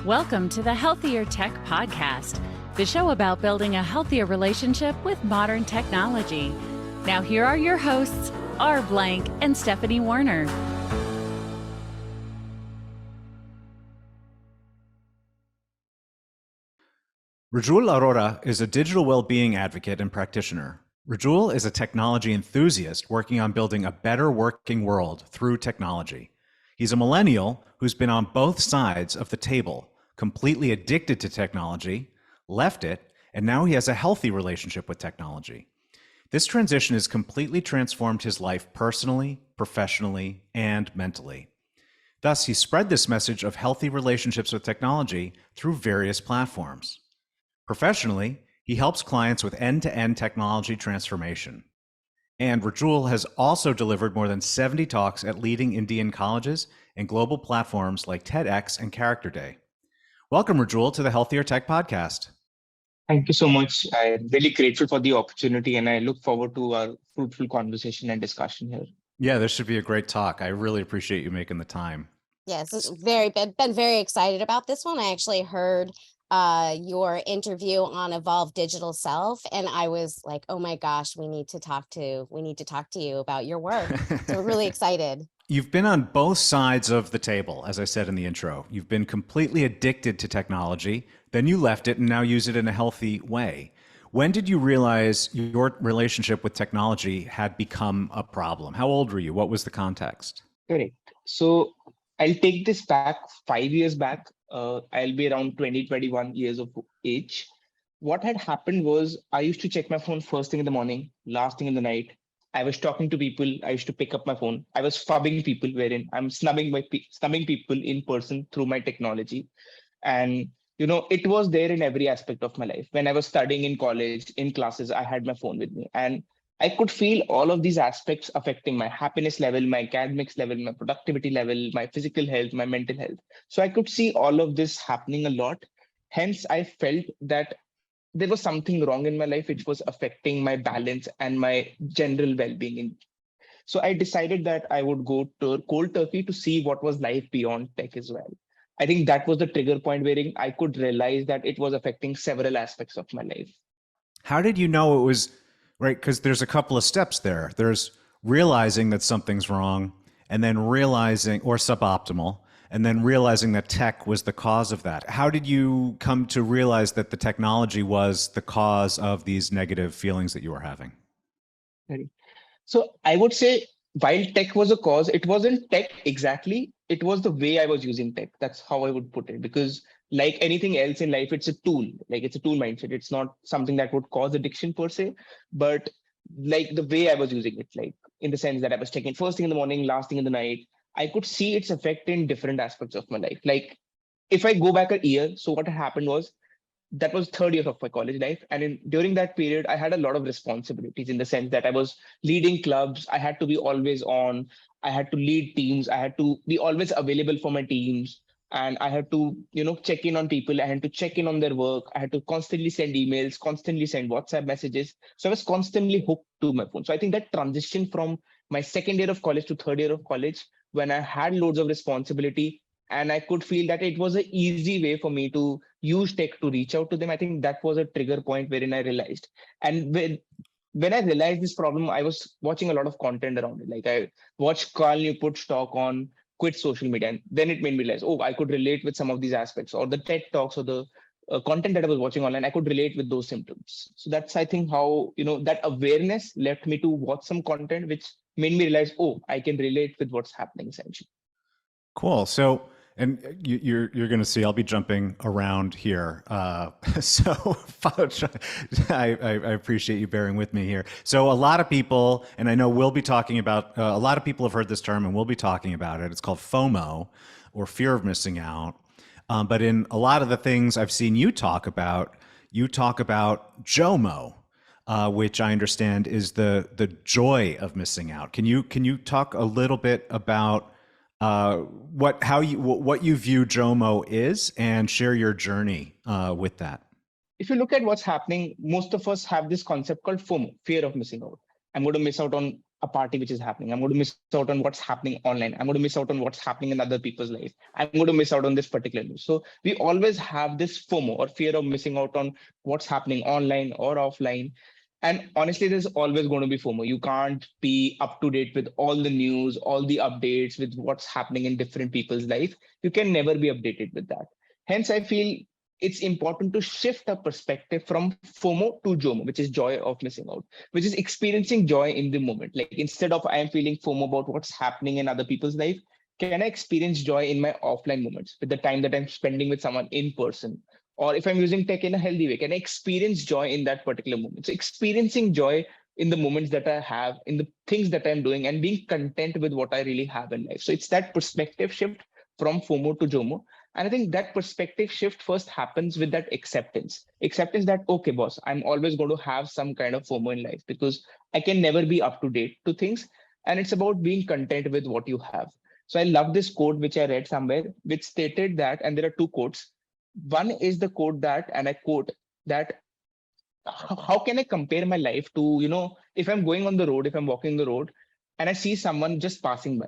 Welcome to the Healthier Tech Podcast, the show about building a healthier relationship with modern technology. Now, here are your hosts, R. Blank and Stephanie Warner. Rijul Arora is a digital well-being advocate and practitioner. Rijul is a technology enthusiast working on building a better working world through technology. He's a millennial who's been on both sides of the table, completely addicted to technology, left it, and now he has a healthy relationship with technology. This transition has completely transformed his life personally, professionally, and mentally. Thus, he spread this message of healthy relationships with technology through various platforms. Professionally, he helps clients with end-to-end technology transformation. And Rijul has also delivered more than 70 talks at leading Indian colleges and global platforms like TEDx and Character Day. Welcome, Rijul, to the Healthier Tech Podcast. Thank you so much. I'm really grateful for the opportunity, and I look forward to our fruitful conversation and discussion here. Yeah, this should be a great talk. I really appreciate you making the time. Yes, been very excited about this one. I actually heard your interview on Evolve Digital Self, and I was like, oh my gosh, we need to talk to you about your work. So we're really excited. You've been on both sides of the table, as I said in the intro. You've been completely addicted to technology, then you left it and now use it in a healthy way. When did you realize your relationship with technology had become a problem? How old were you? What was the context? Correct. So I'll take this back 5 years back. I'll be around 21 years of age. What had happened was I used to check my phone first thing in the morning, last thing in the night. I was talking to people. I used to pick up my phone. I was fubbing people, wherein I'm snubbing people in person through my technology. And it was there in every aspect of my life. When I was studying in college, in classes, I had my phone with me. And I could feel all of these aspects affecting my happiness level, my academics level, my productivity level, my physical health, my mental health. So I could see all of this happening a lot. Hence, I felt that there was something wrong in my life, which was affecting my balance and my general well-being. So I decided that I would go to cold turkey to see what was life beyond tech as well. I think that was the trigger point wherein I could realize that it was affecting several aspects of my life. How did you know it was right? Because there's a couple of steps there. There's realizing that something's wrong, and then realizing, or suboptimal, and then realizing that tech was the cause of that. How did you come to realize that the technology was the cause of these negative feelings that you were having? So I would say while tech was a cause, it wasn't tech exactly. It was the way I was using tech. That's how I would put it. Because like anything else in life, it's a tool. Like it's a tool mindset. It's not something that would cause addiction per se, but like the way I was using it, like in the sense that I was checking first thing in the morning, last thing in the night, I could see its effect in different aspects of my life. Like if I go back a year, so what happened was that was third year of my college life. And during that period, I had a lot of responsibilities in the sense that I was leading clubs. I had to be always on. I had to lead teams. I had to be always available for my teams. And I had to, check in on people. I had to check in on their work. I had to constantly send emails, constantly send WhatsApp messages. So I was constantly hooked to my phone. So I think that transition from my second year of college to third year of college, when I had loads of responsibility, and I could feel that it was an easy way for me to use tech to reach out to them. I think that was a trigger point wherein I realized. And when I realized this problem, I was watching a lot of content around it. Like I watched Carl Newport's talk on quit social media. And then it made me realize, oh, I could relate with some of these aspects, or the TED talks, or the content that I was watching online. I could relate with those symptoms. So that's, I think, how, that awareness left me to watch some content, which made me realize, oh, I can relate with what's happening essentially. Cool. So, and you're going to see, I'll be jumping around here. So I appreciate you bearing with me here. So a lot of people, and I know we'll be talking about, a lot of people have heard this term and we'll be talking about it. It's called FOMO, or fear of missing out. But in a lot of the things I've seen you talk about JOMO, which I understand is the joy of missing out. Can you talk a little bit about what you view JOMO is, and share your journey with that? If you look at what's happening, most of us have this concept called FOMO, fear of missing out. I'm going to miss out on a party which is happening. I'm going to miss out on what's happening online. I'm going to miss out on what's happening in other people's life. I'm going to miss out on this particular news. So we always have this FOMO, or fear of missing out on what's happening online or offline. And honestly, there's always going to be FOMO. You can't be up to date with all the news, all the updates with what's happening in different people's life. You can never be updated with that. Hence, I feel it's important to shift our perspective from FOMO to JOMO, which is joy of missing out, which is experiencing joy in the moment. Like instead of I am feeling FOMO about what's happening in other people's life, can I experience joy in my offline moments with the time that I'm spending with someone in person? Or if I'm using tech in a healthy way, can I experience joy in that particular moment? So experiencing joy in the moments that I have, in the things that I'm doing, and being content with what I really have in life. So it's that perspective shift from FOMO to JOMO. And I think that perspective shift first happens with that acceptance that, okay, boss, I'm always going to have some kind of FOMO in life because I can never be up to date to things. And it's about being content with what you have. So I love this quote, which I read somewhere, which stated that, and there are two quotes. One is the quote that, and I quote that, how can I compare my life to, if I'm going on the road, if I'm walking the road and I see someone just passing by,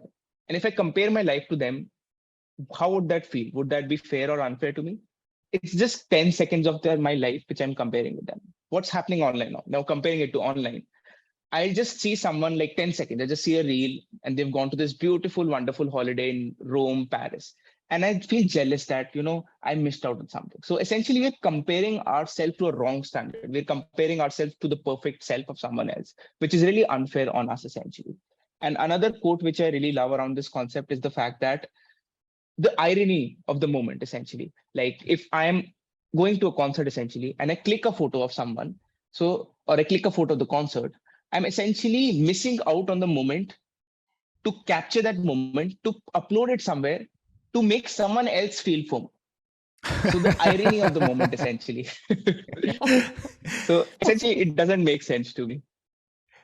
and if I compare my life to them, how would that feel? Would that be fair or unfair to me? It's just 10 seconds of my life which I'm comparing with them. What's happening online now? Now comparing it to online, I just see someone like 10 seconds. I just see a reel and they've gone to this beautiful, wonderful holiday in Rome, Paris. And I feel jealous that, I missed out on something. So essentially, we're comparing ourselves to a wrong standard. We're comparing ourselves to the perfect self of someone else, which is really unfair on us, essentially. And another quote, which I really love around this concept, is the fact that the irony of the moment, essentially. Like if I'm going to a concert, essentially, and I click a photo of someone, or I click a photo of the concert, I'm essentially missing out on the moment to capture that moment, to upload it somewhere, to make someone else feel FOMO. So the irony of the moment, essentially. So essentially, it doesn't make sense to me.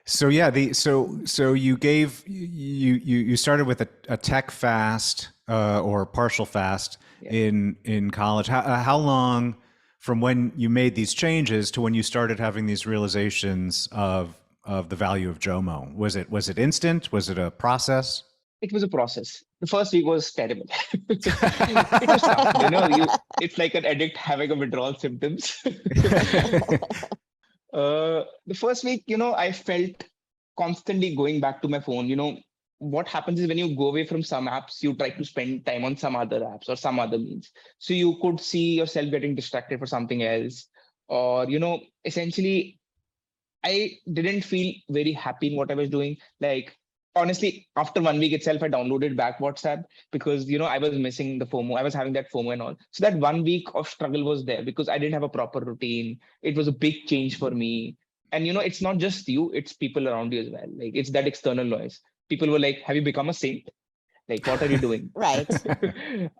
So yeah, so you started with a tech fast or partial fast in college. How long from when you made these changes to when you started having these realizations of the value of JOMO? Was it instant? Was it a process? It was a process. The first week was terrible. It was tough. It's like an addict having a withdrawal symptoms. The first week, I felt constantly going back to my phone. What happens is when you go away from some apps, you try to spend time on some other apps or some other means. So you could see yourself getting distracted for something else. Or, essentially, I didn't feel very happy in what I was doing. Like, honestly, after 1 week itself, I downloaded back WhatsApp because, I was missing the FOMO. I was having that FOMO and all. So that 1 week of struggle was there because I didn't have a proper routine. It was a big change for me. And, it's not just you, it's people around you as well. Like, it's that external noise. People were like, have you become a saint? Like, what are you doing? Right.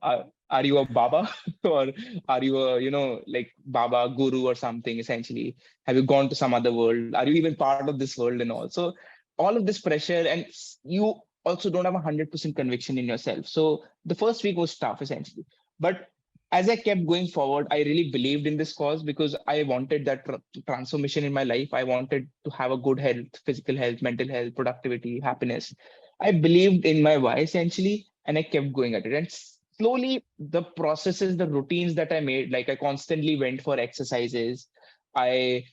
Are you a Baba or are you a, like Baba guru or something, essentially? Have you gone to some other world? Are you even part of this world and all? So all of this pressure, and you also don't have 100% conviction in yourself. So the first week was tough, essentially. But as I kept going forward, I really believed in this cause because I wanted that transformation in my life. I wanted to have a good health, physical health, mental health, productivity, happiness. I believed in my why, essentially, and I kept going at it. And slowly, the processes, the routines that I made, like I constantly went for exercises. I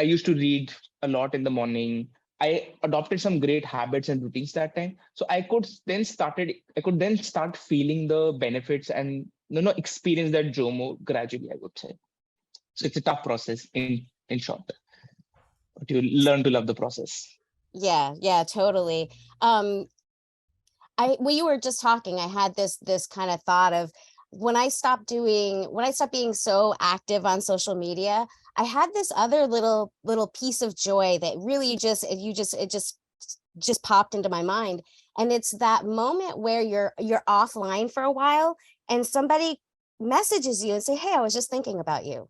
used to read a lot in the morning. I adopted some great habits and routines that time. So I could then start feeling the benefits and experience that JOMO gradually, I would say. So it's a tough process in short, but you learn to love the process. Yeah, totally. When you were just talking, I had this kind of thought of when I stopped being so active on social media, I had this other little piece of joy that really it just popped into my mind. And it's that moment where you're offline for a while and somebody messages you and say, hey, I was just thinking about you.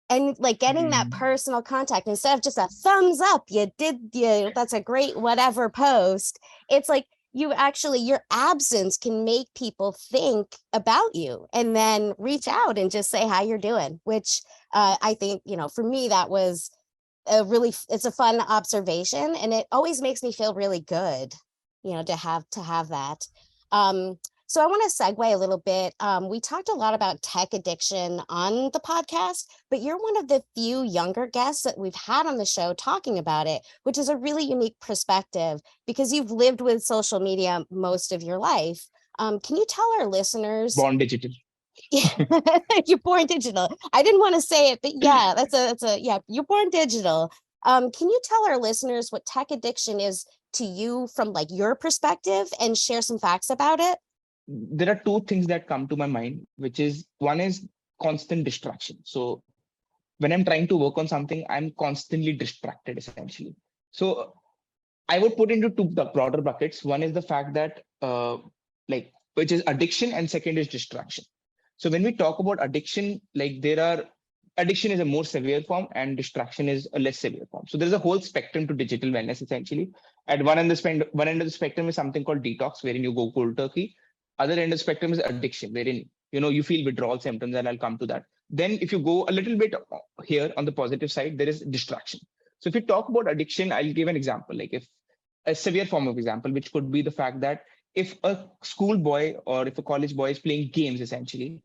And like getting that personal contact instead of just a thumbs up, that's a great whatever post. It's like your absence can make people think about you and then reach out and just say how you're doing, which I think, for me, that was it's a fun observation, and it always makes me feel really good, to have that. So I want to segue a little bit. We talked a lot about tech addiction on the podcast, but you're one of the few younger guests that we've had on the show talking about it, which is a really unique perspective because you've lived with social media most of your life. Can you tell our listeners? Born digital. You're born digital. I didn't want to say it, but yeah, yeah, you're born digital. Can you tell our listeners what tech addiction is to you from like your perspective and share some facts about it? There are two things that come to my mind, which is one is constant distraction. So when I'm trying to work on something, I'm constantly distracted essentially. So I would put into two broader buckets. One is the fact that which is addiction, and second is distraction. So when we talk about addiction, addiction is a more severe form and distraction is a less severe form. So there's a whole spectrum to digital wellness essentially. At one end of the spectrum is something called detox, wherein you go cold turkey. Other end of the spectrum is addiction, wherein you feel withdrawal symptoms, and I'll come to that. Then if you go a little bit here on the positive side, there is distraction. So if you talk about addiction, I'll give an example. Like if a severe form of example, which could be the fact that if a school boy or if a college boy is playing games essentially,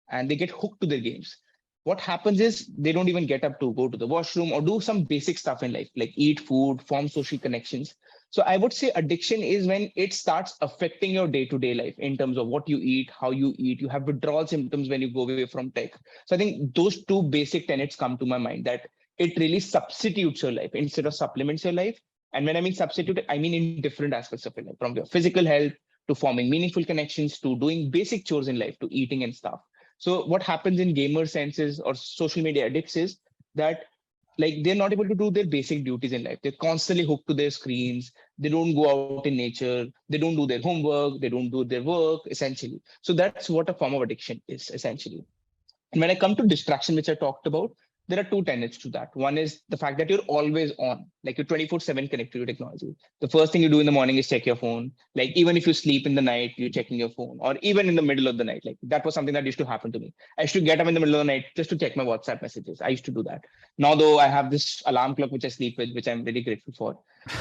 and they get hooked to their games, what happens is they don't even get up to go to the washroom or do some basic stuff in life, like eat food, form social connections. So I would say addiction is when it starts affecting your day-to-day life in terms of what you eat, how you eat. You have withdrawal symptoms when you go away from tech. So I think those two basic tenets come to my mind, that it really substitutes your life instead of supplements your life. And when I mean substitute, I mean in different aspects of your life, from your physical health to forming meaningful connections to doing basic chores in life to eating and stuff. So what happens in gamer senses or social media addicts is that they're not able to do their basic duties in life. They're constantly hooked to their screens. They don't go out in nature. They don't do their homework. They don't do their work essentially. So that's what a form of addiction is essentially. And when I come to distraction, which I talked about, there are two tenets to that. One is the fact that you're always on, like you're 24/7 connected to technology. The first thing you do in the morning is check your phone. Like even if you sleep in the night, you're checking your phone, or even in the middle of the night. Like that was something that used to happen to me. I used to get up in the middle of the night just to check my WhatsApp messages. I used to do that. Now, though, I have this alarm clock which I sleep with, which I'm really grateful for.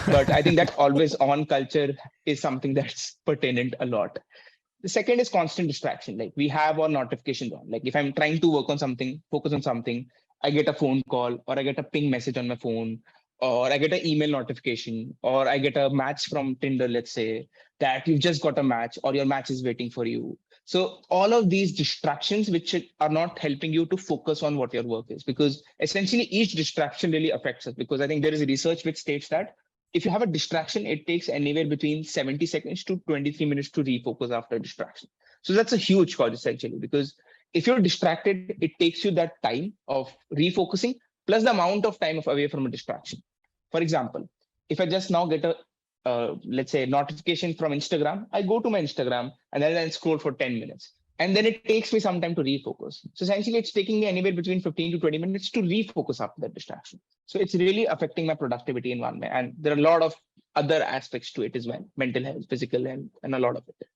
But I think that always on culture is something that's pertinent a lot. The second is constant distraction. Like we have our notifications on. Like if I'm trying to work on something, focus on something, I get a phone call or I get a ping message on my phone, or I get an email notification, or I get a match from Tinder, let's say, that you've just got a match or your match is waiting for you. So all of these distractions, which are not helping you to focus on what your work is, because essentially each distraction really affects us. Because I think there is research which states that if you have a distraction, it takes anywhere between 70 seconds to 23 minutes to refocus after distraction. So that's a huge cause essentially, because if you're distracted, it takes you that time of refocusing plus the amount of time away from a distraction. For example, if I just now get a, let's say, notification from Instagram, I go to my Instagram and then I scroll for 10 minutes. And then it takes me some time to refocus. So essentially, it's taking me anywhere between 15 to 20 minutes to refocus after that distraction. So it's really affecting my productivity in one way. And there are a lot of other aspects to it as well: mental health, physical health, and a lot of it.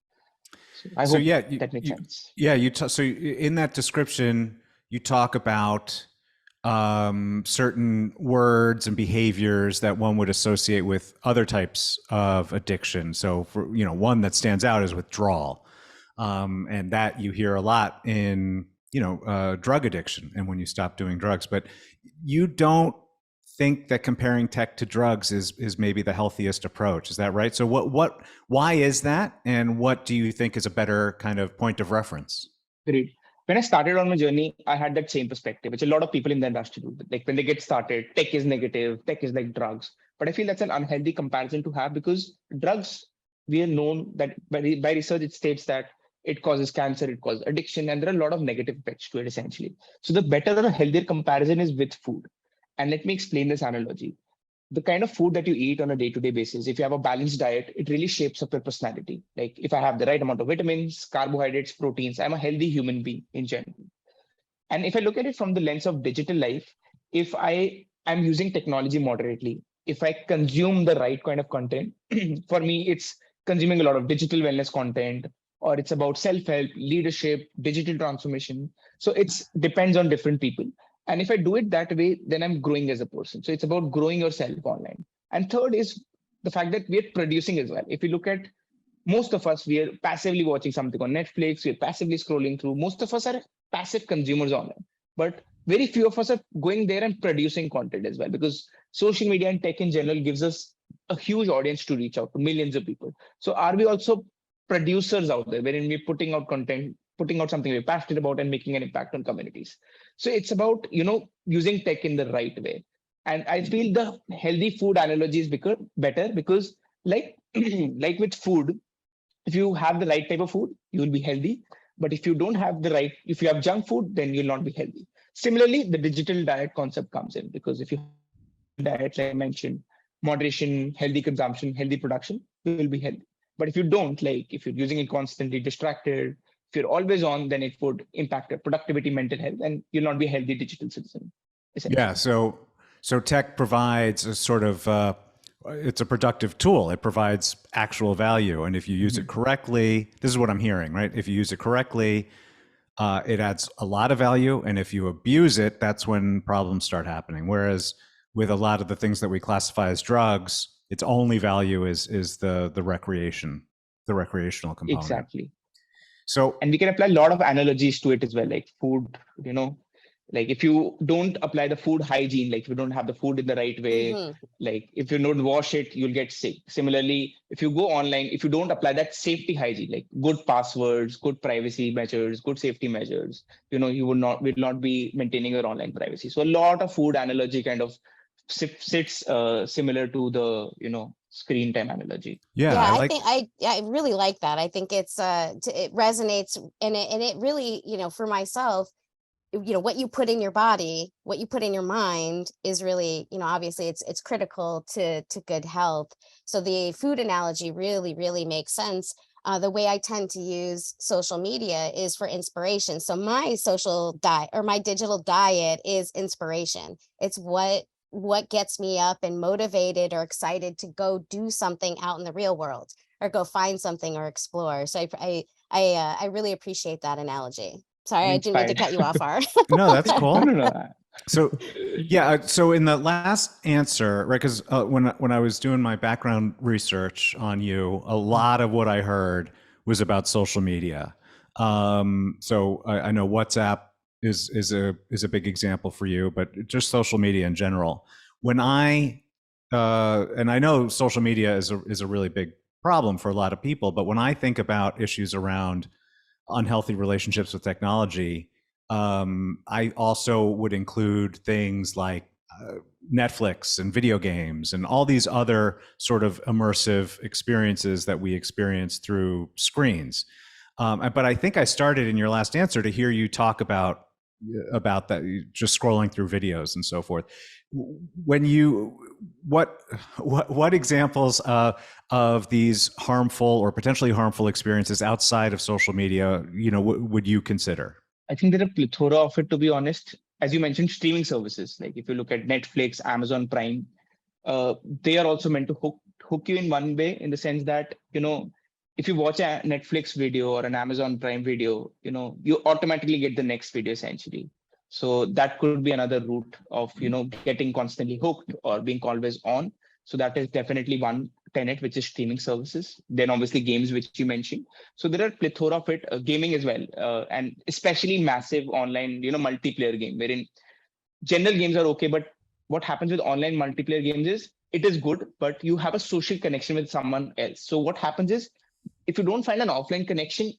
So I hope that makes sense. Yeah, so in that description, you talk about certain words and behaviors that one would associate with other types of addiction. So for one that stands out is withdrawal. And that you hear a lot in, drug addiction and when you stop doing drugs, but you don't think that comparing tech to drugs is maybe the healthiest approach. Is that right? So why is that? And what do you think is a better kind of point of reference? Great. When I started on my journey, I had that same perspective, which a lot of people in the industry do. Like when they get started, tech is negative, tech is like drugs. But I feel that's an unhealthy comparison to have, because drugs, we are known that by research, it states that it causes cancer, it causes addiction, and there are a lot of negative effects to it essentially. So the better or healthier comparison is with food. And let me explain this analogy. The kind of food that you eat on a day-to-day basis, if you have a balanced diet, it really shapes up your personality. Like if I have the right amount of vitamins, carbohydrates, proteins, I'm a healthy human being in general. And if I look at it from the lens of digital life, if I am using technology moderately, if I consume the right kind of content, for me, it's consuming a lot of digital wellness content, or it's about self-help, leadership, digital transformation. So it depends on different people. And if I do it that way, then I'm growing as a person. So it's about growing yourself online. And third is the fact that we're producing as well. If you look at most of us, we are passively watching something on Netflix, we're passively scrolling through. Most of us are passive consumers online, but very few of us are going there and producing content as well, because social media and tech in general gives us a huge audience to reach out to millions of people. So are we also producers out there, wherein we're putting out content, putting out something we're passionate about and making an impact on communities? So it's about, using tech in the right way. And I feel the healthy food analogy is better because like, like with food, if you have the right type of food, you will be healthy. But if you don't have if you have junk food, then you'll not be healthy. Similarly, the digital diet concept comes in, because if you have a digital diet, like I mentioned, moderation, healthy consumption, healthy production, you will be healthy. But if you don't, like if you're using it constantly, distracted, if you're always on, then it would impact your productivity, mental health, and you'll not be a healthy digital citizen, Yeah. essentially. So tech provides a sort of it's a productive tool. It provides actual value, and if you use it correctly, this is what I'm hearing, right? If you use it correctly, it adds a lot of value, and if you abuse it, that's when problems start happening. Whereas with a lot of the things that we classify as drugs, its only value is the recreational component. Exactly. So And we can apply a lot of analogies to it as well, like food, you know, like if you don't apply the food hygiene, like if you don't have the food in the right way, Mhm. like if you don't wash it, you'll get sick. Similarly, if you go online, if you don't apply that safety hygiene, like good passwords, good privacy measures, good safety measures, you will not be maintaining your online privacy. So a lot of food analogy kind of sits similar to the screen time analogy. yeah, Yeah, I I like. think I really like that. I think it resonates, and it really, for myself, what you put in your body, what you put in your mind is really, obviously it's critical to good health. So the food analogy really makes sense. The way I tend to use social media is for inspiration. So my social diet, or my digital diet, is inspiration. It's what gets me up and motivated or excited to go do something out in the real world, or go find something or explore. So I really appreciate that analogy. Sorry, I'm I didn't mean to inspired. cut you off, Ar. No, that's No, cool. no, no. So, yeah. So in the last answer, right? Because when I was doing my background research on you, a lot of what I heard was about social media. So I know WhatsApp is a big example for you, but just social media in general. When and I know social media is a really big problem for a lot of people, but when I think about issues around unhealthy relationships with technology, I also would include things like Netflix and video games and all these other sort of immersive experiences that we experience through screens. But I think I started in your last answer to hear you talk about that, just scrolling through videos and so forth. When you what examples of these harmful or potentially harmful experiences outside of social media, would you consider? I think there are a plethora of it, to be honest. As you mentioned, streaming services. Like if you look at Netflix, Amazon Prime, they are also meant to hook you in one way, in the sense that, if you watch a Netflix video or an Amazon Prime video, you automatically get the next video, essentially. So that could be another route of, getting constantly hooked or being always on. So that is definitely one tenet, which is streaming services. Then obviously games, which you mentioned. So there are plethora of it, gaming as well, and especially massive online, multiplayer game, wherein general games are okay, but what happens with online multiplayer games is it is good, but you have a social connection with someone else. So what happens is, if you don't find an offline connection,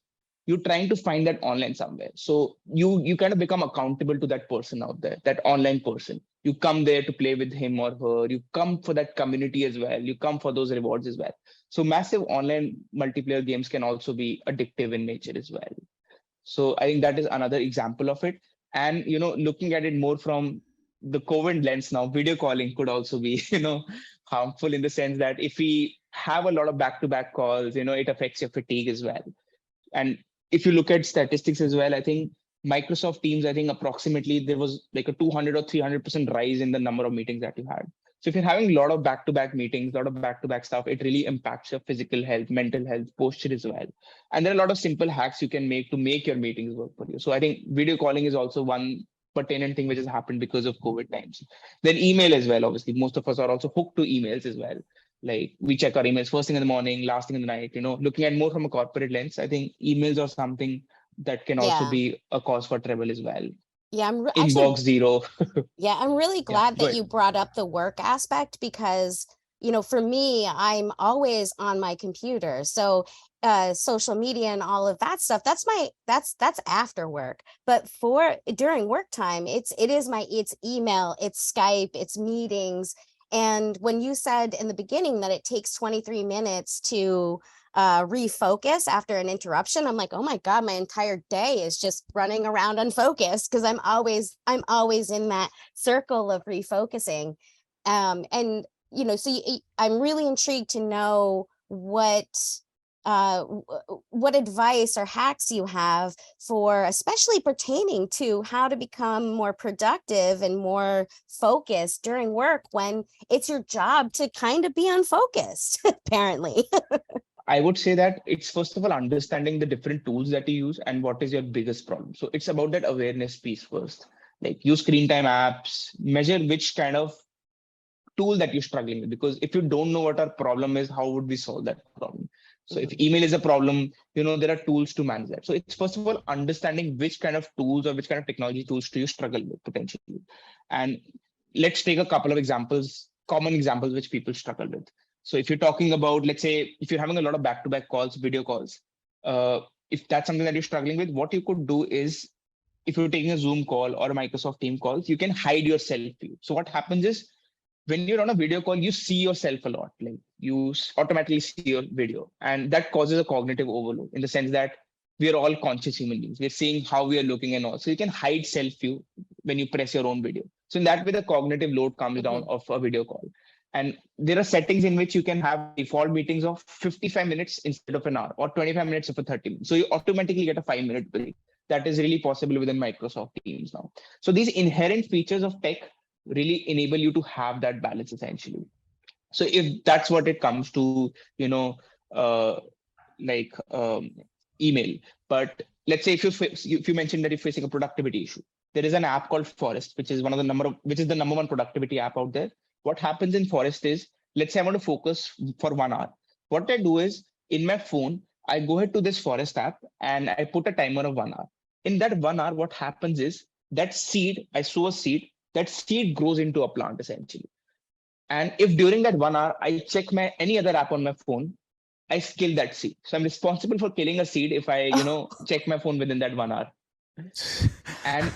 you're trying to find that online somewhere. So you kind of become accountable to that person out there, that online person. You come there to play with him or her. You come for that community as well. You come for those rewards as well. So massive online multiplayer games can also be addictive in nature as well. So I think that is another example of it. And looking at it more from the COVID lens now, video calling could also be harmful, in the sense that if we have a lot of back-to-back calls, it affects your fatigue as well. And if you look at statistics as well, I think Microsoft Teams, I think approximately there was like a 200 or 300% rise in the number of meetings that you had. So if you're having a lot of back-to-back meetings, a lot of back-to-back stuff, it really impacts your physical health, mental health, posture as well. And there are a lot of simple hacks you can make to make your meetings work for you. So I think video calling is also one pertinent thing which has happened because of COVID times. Then email as well. Obviously, most of us are also hooked to emails as well. Like we check our emails first thing in the morning, last thing in the night. Looking at more from a corporate lens, I think emails are something that can also Yeah. be a cause for trouble as well. Yeah, actually, Inbox zero. yeah, I'm really Yeah, glad go that ahead. you brought up the work aspect because, for me, I'm always on my computer. So, social media and all of that stuff, that's after work. But during work time, it's email, it's Skype, it's meetings. And when you said in the beginning that it takes 23 minutes to refocus after an interruption, I'm like, oh my God, my entire day is just running around unfocused because I'm always in that circle of refocusing. And I'm really intrigued to know what advice or hacks you have for, especially pertaining to how to become more productive and more focused during work when it's your job to kind of be unfocused, apparently. I would say that it's first of all understanding the different tools that you use and what is your biggest problem. So it's about that awareness piece first. Like use screen time apps, measure which kind of tool that you're struggling with. Because if you don't know what our problem is, how would we solve that problem? So if email is a problem, there are tools to manage that. So it's first of all understanding which kind of tools or which kind of technology tools do you struggle with potentially. And let's take a couple of examples, common examples which people struggle with. So if you're talking about, let's say, if you're having a lot of back-to-back calls, video calls, if that's something that you're struggling with, what you could do is, if you're taking a Zoom call or a Microsoft Team calls, you can hide your self view. So what happens is, when you're on a video call, you see yourself a lot. Like you automatically see your video, and that causes a cognitive overload in the sense that we are all conscious human beings. We're seeing how we are looking and all. So you can hide self view when you press your own video. So in that way, the cognitive load comes down of a video call. And there are settings in which you can have default meetings of 55 minutes instead of an hour, or 25 minutes of a 30 minutes. So you automatically get a 5-minute break. That is really possible within Microsoft Teams now. So these inherent features of tech really enable you to have that balance essentially. So if that's what it comes to, uh, like email. But let's say if you mentioned that you're facing a productivity issue, there is an app called Forest, which is the number one productivity app out there. What happens in Forest is, let's say I want to focus for 1 hour. What I do is, in my phone, I go ahead to this Forest app and I put a timer of 1 hour. In that 1 hour, what happens is that I sow a seed, that seed grows into a plant essentially. And if during that 1 hour, I check any other app on my phone, I kill that seed. So I'm responsible for killing a seed if I, check my phone within that 1 hour. And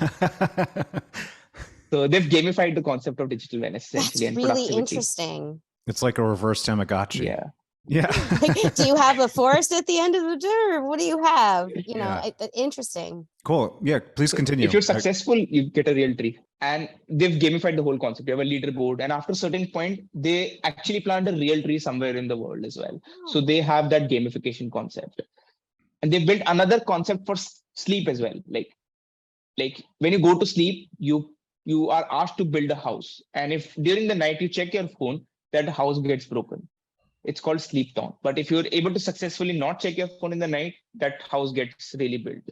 so they've gamified the concept of digital wellness essentially. That's and really productivity. Interesting. It's like a reverse Tamagotchi. Yeah. Yeah. Do you have a forest at the end of the day, or what do you have? Interesting. Cool. Yeah, please continue. If you're successful, you get a real tree. And they've gamified the whole concept. You have a leaderboard. And after a certain point, they actually plant a real tree somewhere in the world as well. So they have that gamification concept. And they've built another concept for sleep as well. Like when you go to sleep, you are asked to build a house. And if during the night you check your phone, that house gets broken. It's called sleep taunt. But if you're able to successfully not check your phone in the night, that house gets really built.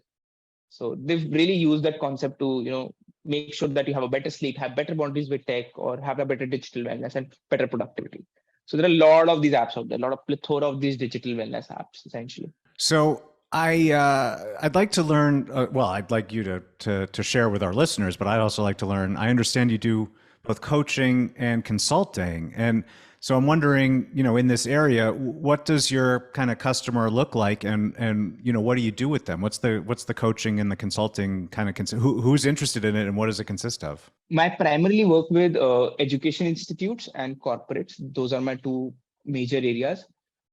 So they've really used that concept to, make sure that you have a better sleep, have better boundaries with tech, or have a better digital wellness and better productivity. So there are a lot of these apps out there, a lot of plethora of these digital wellness apps, essentially. So I'd like to learn. I'd like you to share with our listeners, but I'd also like to learn. I understand you do both coaching and consulting, and so I'm wondering, in this area, what does your kind of customer look like, and what do you do with them? What's the coaching and the consulting kind of who's interested in it, and what does it consist of? I primarily work with education institutes and corporates. Those are my two major areas.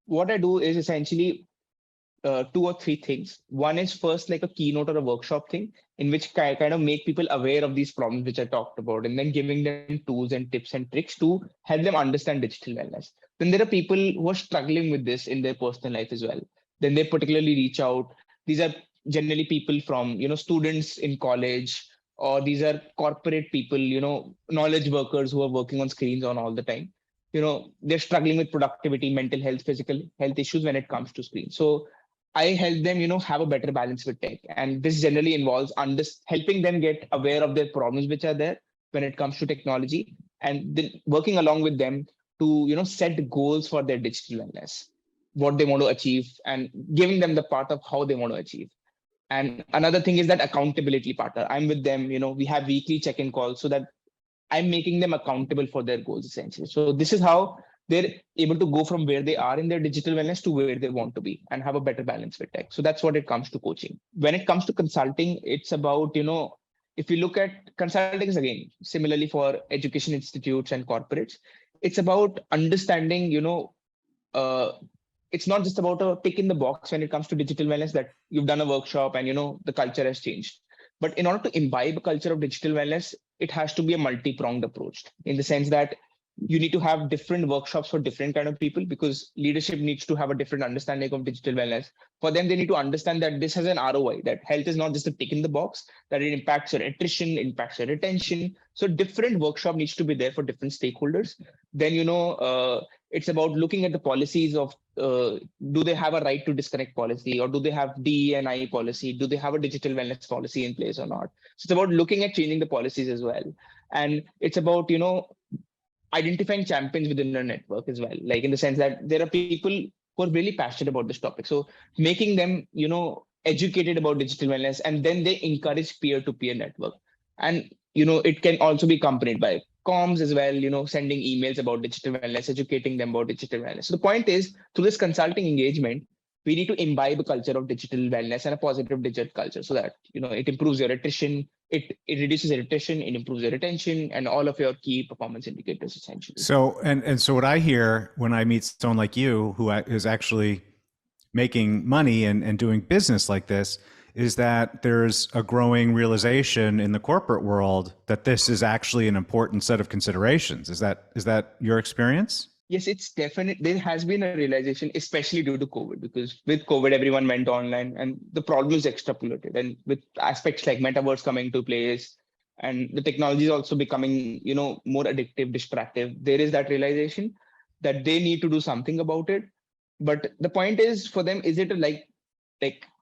What I do is essentially 2 or 3 things. One is first like a keynote or a workshop thing, in which I kind of make people aware of these problems which I talked about, and then giving them tools and tips and tricks to help them understand digital wellness. Then there are people who are struggling with this in their personal life as well. Then they particularly reach out. These are generally people from, students in college, or these are corporate people, knowledge workers who are working on screens on all the time. They're struggling with productivity, mental health, physical health issues when it comes to screens. So I help them, have a better balance with tech. And this generally involves helping them get aware of their problems which are there when it comes to technology, and then working along with them to, set goals for their digital wellness, what they want to achieve, and giving them the path of how they want to achieve. And another thing is that accountability partner. I'm with them, we have weekly check-in calls so that I'm making them accountable for their goals essentially. So this is how they're able to go from where they are in their digital wellness to where they want to be and have a better balance with tech. So that's what it comes to coaching. When it comes to consulting, it's about, if you look at consulting is again, similarly for education institutes and corporates, it's about understanding, it's not just about a tick in the box when it comes to digital wellness that you've done a workshop and, the culture has changed. But in order to imbibe a culture of digital wellness, it has to be a multi-pronged approach in the sense that you need to have different workshops for different kind of people, because leadership needs to have a different understanding of digital wellness. For them, they need to understand that this has an ROI, that health is not just a tick in the box, that it impacts your attrition, impacts your retention. So different workshop needs to be there for different stakeholders. Then, it's about looking at the policies of, do they have a right to disconnect policy, or do they have DE&I policy? Do they have a digital wellness policy in place or not? So it's about looking at changing the policies as well. And it's about, identifying champions within a network as well, like in the sense that there are people who are really passionate about this topic. So making them, educated about digital wellness, and then they encourage peer-to-peer network. And, it can also be accompanied by comms as well, sending emails about digital wellness, educating them about digital wellness. So the point is, through this consulting engagement, we need to imbibe a culture of digital wellness and a positive digital culture so that, it improves your attrition, it reduces your attrition, it improves your retention, and all of your key performance indicators essentially. So, and so what I hear when I meet someone like you, who is actually making money and doing business like this, is that there's a growing realization in the corporate world that this is actually an important set of considerations. Is that your experience? Yes, it's definite. There has been a realization, especially due to COVID, because with COVID, everyone went online and the problem is extrapolated. And with aspects like metaverse coming to place and the technology is also becoming, more addictive, distractive, there is that realization that they need to do something about it. But the point is for them, is it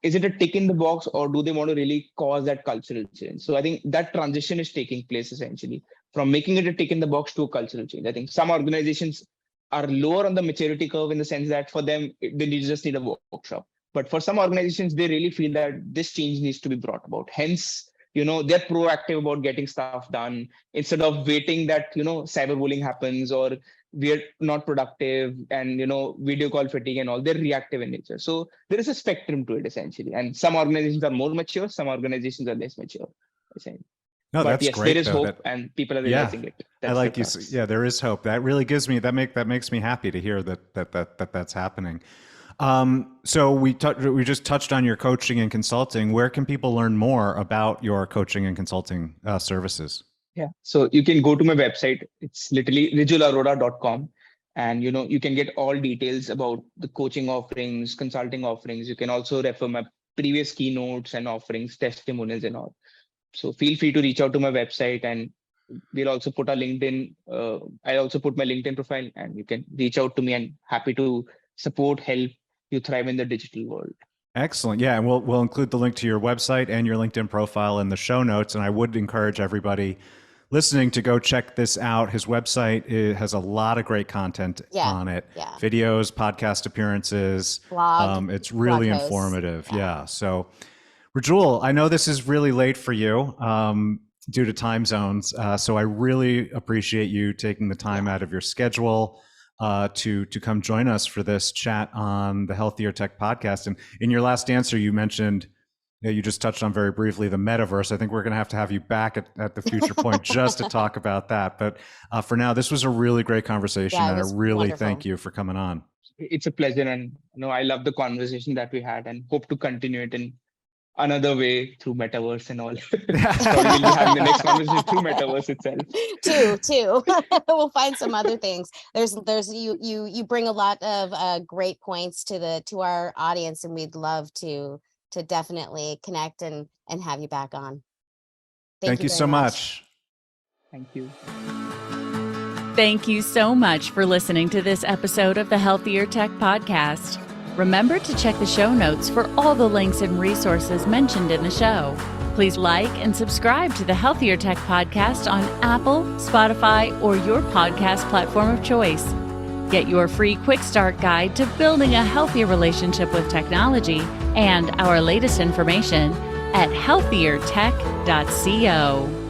is it a tick in the box, or do they want to really cause that cultural change? So I think that transition is taking place essentially from making it a tick in the box to a cultural change. I think some organizations are lower on the maturity curve in the sense that for them, they just need a workshop. But for some organizations, they really feel that this change needs to be brought about. Hence, they're proactive about getting stuff done instead of waiting that, cyberbullying happens or we're not productive and, video call fatigue and all. They're reactive in nature. So there is a spectrum to it essentially. And some organizations are more mature, some organizations are less mature essentially. No, but that's yes, great. there is hope, and people are realizing it. I like you. Yeah, there is hope. That really gives me that makes me happy to hear that's happening. So we just touched on your coaching and consulting. Where can people learn more about your coaching and consulting services? Yeah, so you can go to my website. It's literally rijularora.com, and you can get all details about the coaching offerings, consulting offerings. You can also refer my previous keynotes and offerings, testimonials, and all. So feel free to reach out to my website, and we'll also put our LinkedIn. I'll also put my LinkedIn profile, and you can reach out to me, and happy to support, help you thrive in the digital world. Excellent. Yeah, and we'll include the link to your website and your LinkedIn profile in the show notes. And I would encourage everybody listening to go check this out. His website has a lot of great content on it. Yeah. Videos, podcast appearances. Blog. It's really informative. Yeah. So Rijul, I know this is really late for you due to time zones. So I really appreciate you taking the time out of your schedule to come join us for this chat on the Healthier Tech podcast. And in your last answer, you mentioned, you just touched on very briefly the metaverse. I think we're going to have you back at the future point just to talk about that. But for now, this was a really great conversation. And I really thank you for coming on. It's a pleasure. And I love the conversation that we had and hope to continue it in another way through metaverse and all. Probably we'll be having the next conversation through metaverse itself. Too. We'll find some other things. There's you bring a lot of great points to our audience, and we'd love to definitely connect and have you back on. Thank you so much. Thank you. Thank you so much for listening to this episode of the Healthier Tech Podcast. Remember to check the show notes for all the links and resources mentioned in the show. Please like and subscribe to the Healthier Tech podcast on Apple, Spotify, or your podcast platform of choice. Get your free quick start guide to building a healthier relationship with technology and our latest information at healthiertech.co.